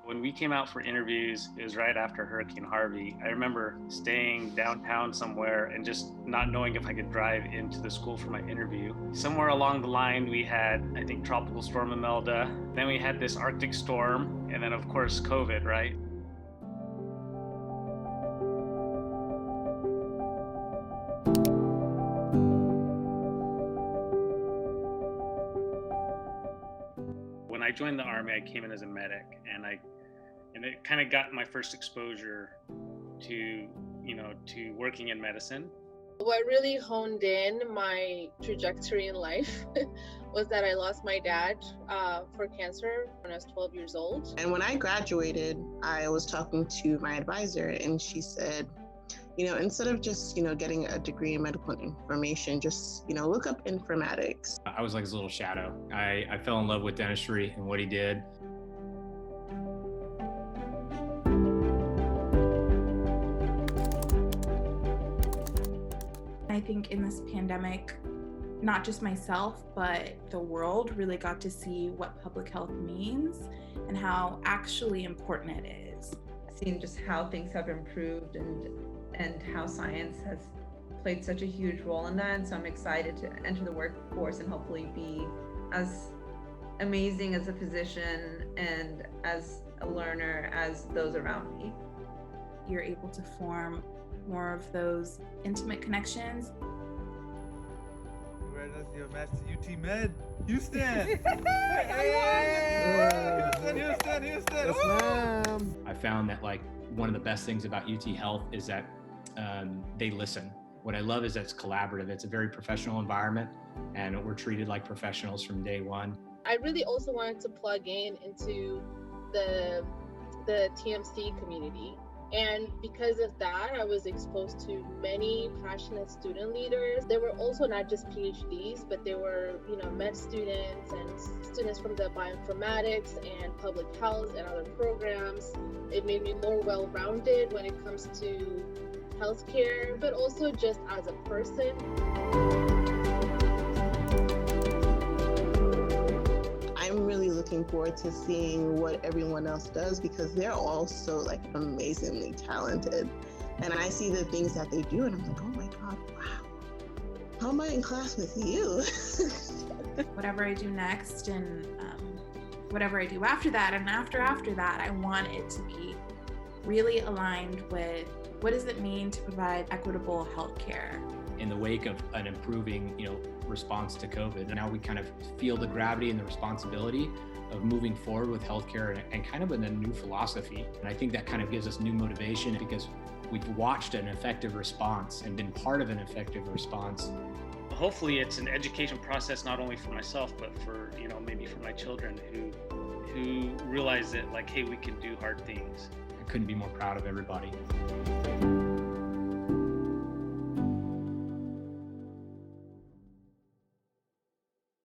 When we came out for interviews, it was right after Hurricane Harvey. I remember staying downtown somewhere and just not knowing if I could drive into the school for my interview. Somewhere along the line, we had, I think, Tropical Storm Imelda. Then we had this Arctic storm, and then of course, COVID, right? When I joined the Army, I came in as a medic, and it kind of got my first exposure to working in medicine. What really honed in my trajectory in life was that I lost my dad for cancer when I was 12 years old. And when I graduated, I was talking to my advisor, and she said, instead of just, getting a degree in medical information, just, look up informatics. I was like his little shadow. I fell in love with dentistry and what he did. I think in this pandemic, not just myself, but the world really got to see what public health means and how actually important it is. Seeing just how things have improved and how science has played such a huge role in that. And so I'm excited to enter the workforce and hopefully be as amazing as a physician and as a learner as those around me. You're able to form more of those intimate connections. We're at your match to UT Med Houston. Houston. Yes, ma'am. I found that one of the best things about UTHealth is that they listen. What I love is that it's collaborative. It's a very professional environment, and we're treated like professionals from day one. I really also wanted to plug into the TMC community. And because of that, I was exposed to many passionate student leaders. They were also not just PhDs, but they were, med students and students from the bioinformatics and public health and other programs. It made me more well-rounded when it comes to healthcare, but also just as a person. I'm really looking forward to seeing what everyone else does because they're all so amazingly talented. And I see the things that they do and I'm like, oh my God, wow. How am I in class with you? Whatever I do next and whatever I do after that and after that, I want it to be really aligned with what does it mean to provide equitable healthcare. In the wake of an improving, response to COVID, now we kind of feel the gravity and the responsibility of moving forward with healthcare and kind of in a new philosophy. And I think that kind of gives us new motivation because we've watched an effective response and been part of an effective response. Hopefully it's an education process, not only for myself, but for, maybe for my children who realize that hey, we can do hard things. I couldn't be more proud of everybody.